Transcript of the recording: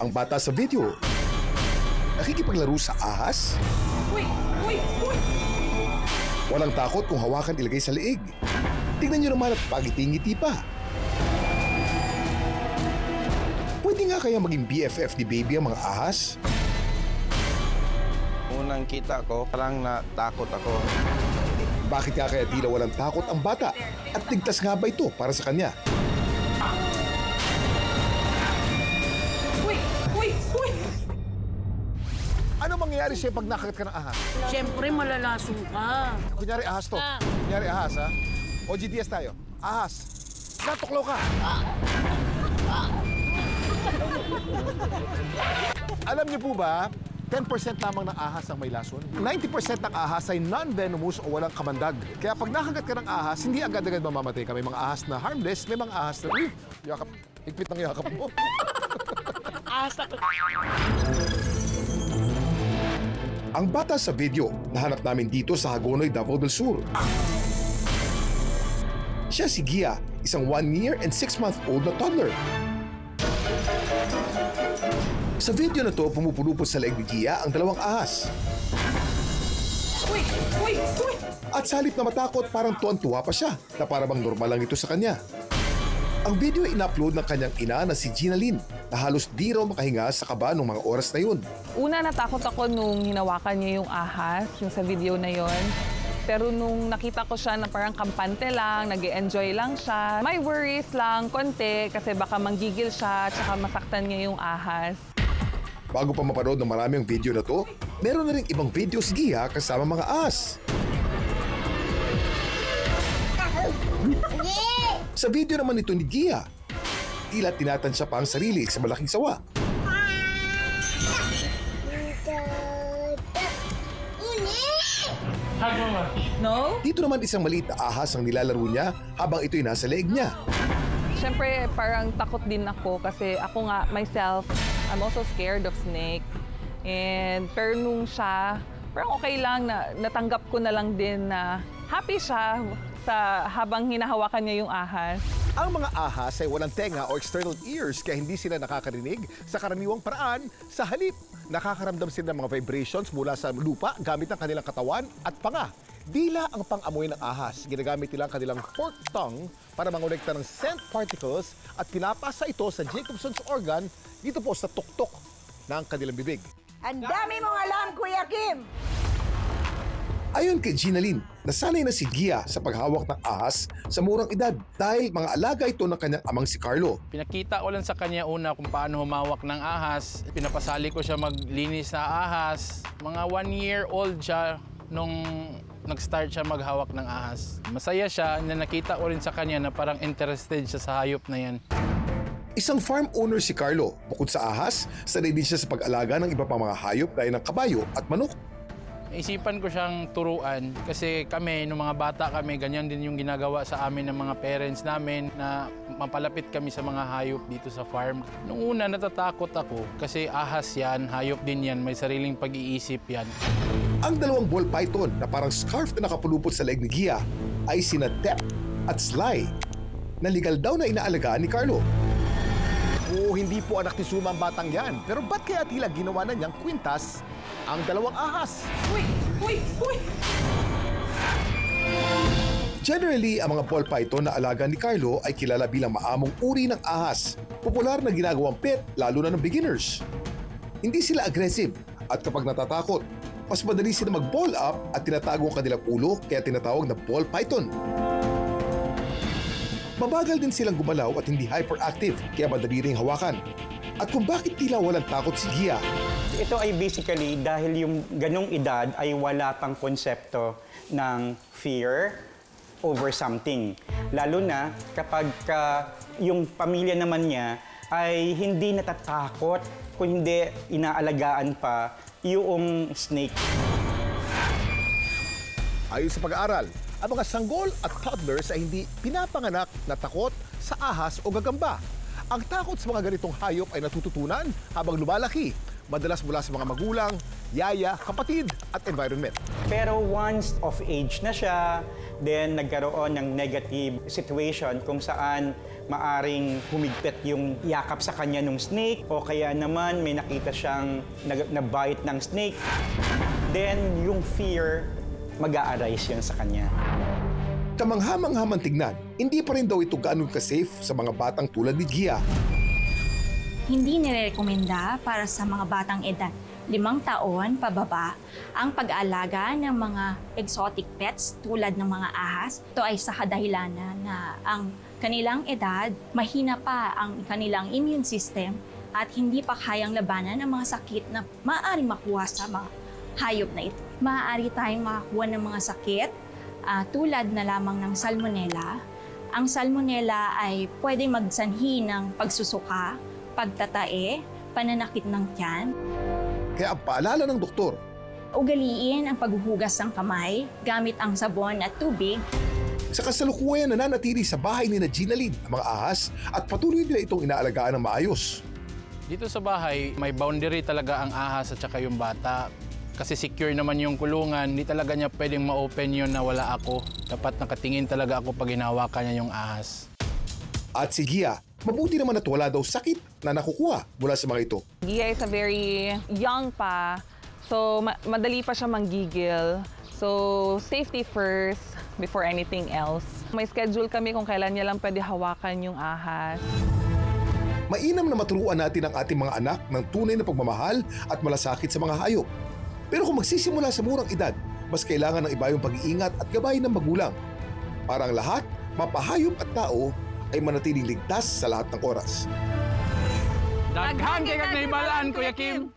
Ang bata sa video, nakikipaglaro sa ahas. Uy! Uy! Uy! Walang takot kung hawakan ilagay sa leeg. Tignan nyo naman at pagiti-ngiti pa. Pwede nga kaya maging BFF ni baby ang mga ahas? Unang kita ko, parang natakot ako. Bakit nga kaya tila walang takot ang bata? At ligtas nga ba ito para sa kanya? Uy! Uy! Uy! Ano mangyayari sa'yo pag nakagat ka ng ahas? Siyempre, malalason ka. Kunyari ahas to. Kunyari ahas, ha? O GTS tayo. Ahas. Natuklaw ka. Alam niyo po ba, 10% lamang ng ahas ang may lason. 90% ng ahas ay non-venomous o walang kamandag. Kaya pag nakagat ka ng ahas, hindi agad-agad mamamatay ka. May mga ahas na harmless, may mga ahas na, yakap, higpit ng yakap mo. Ahas ako. Ang bata sa video, nahanap namin dito sa Hagonoy, Davao del Sur. Siya si Gia, isang 1 year and 6-month-old na toddler. Sa video na to, pumupulupot sa leeg ni Gia ang dalawang ahas. Uy! Uy! Uy! At sa halip na matakot, parang tuwan-tuwa pa siya na para bang normal lang ito sa kanya. Ang video ay in-upload ng kanyang ina na si Gina Lynn na halos di raw makahinga sa kaba ng mga oras na yun. Una, natakot ako nung hinawakan niya yung ahas, yung sa video na yon. Pero nung nakita ko siya na parang kampante lang, nag-enjoy lang siya, may worries lang, konti, kasi baka manggigil siya, tsaka masaktan niya yung ahas. Bago pa mapanood ng marami ang video na to, meron na rin ibang video si Gia kasama mga ahas. Sa video naman ito ni Gia, tila tinatansya pa ang sarili sa malaking sawa. No? Dito naman isang maliit na ahas ang nilalaro niya habang ito'y nasa leeg niya. Siyempre, parang takot din ako kasi ako nga, myself, I'm also scared of snake. Pero nung siya, parang okay lang na natanggap ko na lang din na happy siya sa habang hinahawakan niya yung ahas. Ang mga ahas ay walang tenga o external ears kaya hindi sila nakakarinig sa karaniwang paraan. Sa halip, nakakaramdam sila ng mga vibrations mula sa lupa gamit ang kanilang katawan at panga. Dila ang pang-amoy ng ahas. Ginagamit nila ang kanilang forked tongue para mangolekta ng scent particles at pinapasa ito sa Jacobson's organ dito po sa tuktok ng kanilang bibig. Ang dami mong alam, Kuya Kim! Ayon kay Gina Lynn, nasanay na si Gia sa paghawak ng ahas sa murang edad dahil mga alaga ito ng kanyang amang si Carlo. Pinakita ko lang sa kanya una kung paano humawak ng ahas. Pinapasali ko siya maglinis na ahas. Mga 1-year-old siya nung nag-start siya maghawak ng ahas. Masaya siya na nakita ko rin sa kanya na parang interested siya sa hayop na yan. Isang farm owner si Carlo. Bukod sa ahas, sanay din siya sa pag-alaga ng iba pang mga hayop gaya ng kabayo at manok. Isipan ko siyang turuan kasi kami, nung mga bata kami, ganyan din yung ginagawa sa amin ng mga parents namin na mapalapit kami sa mga hayop dito sa farm. Nung una, natatakot ako kasi ahas yan, hayop din yan, may sariling pag-iisip yan. Ang dalawang ball python na parang scarf na nakapulupot sa leeg ni Gia ay sina Tep at Sly na legal daw na inaalagaan ni Carlo. Oo, hindi po anak ni Suma ang batang yan. Pero ba't kaya tila ginawa na niyang kwintas ang dalawang ahas? Uy! Uy! Uy! Generally, ang mga ball python na alaga ni Carlo ay kilala bilang maamong uri ng ahas. Popular na ginagawang pet, lalo na ng beginners. Hindi sila aggressive at kapag natatakot, mas madali sila mag-ball up at tinatago ang kanilang ulo kaya tinatawag na ball python. Mabagal din silang gumalaw at hindi hyperactive kaya madali ring hawakan. At kung bakit tila walang takot si Gia? Ito ay basically dahil yung ganong edad ay wala pang konsepto ng fear over something. Lalo na kapag yung pamilya naman niya ay hindi natatakot kung hindi inaalagaan pa yung snake. Ayon sa pag-aaral, ang mga sanggol at toddlers ay hindi pinapanganak na takot sa ahas o gagamba. Ang takot sa mga ganitong hayop ay natututunan habang lumalaki madalas mula sa mga magulang, yaya, kapatid at environment. Pero once of age na siya, then nagkaroon ng negative situation kung saan maaring humigpit yung yakap sa kanya ng snake o kaya naman may nakita siyang nabite ng snake, then yung fear mag-a-arise yun sa kanya. Kamangha-mangha tignan, hindi pa rin daw ito gaano ka-safe sa mga batang tulad ni Gia. Hindi nirekomenda para sa mga batang edad 5 taon pababa ang pag-aalaga ng mga exotic pets tulad ng mga ahas. Ito ay sa kadahilanan na ang kanilang edad, mahina pa ang kanilang immune system at hindi pa kayang labanan ng mga sakit na maaaring makuha sa mga hayop na ito. Maaari tayong makakuha ng mga sakit tulad na lamang ng salmonella. Ang salmonella ay pwedeng magsanhi ng pagsusuka, pagtatae, pananakit ng tiyan. Kaya ang paalala ng doktor, Ugaliin ang paghuhugas ng kamay gamit ang sabon at tubig. sa kasalukuyan nananatili sa bahay ni Ginaline ang mga ahas at patuloy nila itong inaalagaan ng maayos. Dito sa bahay, may boundary talaga ang ahas at saka yung bata. Kasi secure naman yung kulungan, hindi talaga niya pwedeng ma-open yun na wala ako. Dapat nakatingin talaga ako pag hinawakan niya yung ahas. At si Gia, mabuti naman at wala daw sakit na nakukuha mula sa mga ito. Gia is a very young pa, so madali pa siya manggigil. So safety first before anything else. May schedule kami kung kailan niya lang pwede hawakan yung ahas. Mainam na maturuan natin ang ating mga anak ng tunay na pagmamahal at malasakit sa mga hayop. Pero kung magsisimula sa murang edad, mas kailangan ng iba yung pag-iingat at gabay ng magulang. Para ang lahat, mapahayop at tao, ay manatiling ligtas sa lahat ng oras. Daghang kay kag naibalaan, Kuya Kim!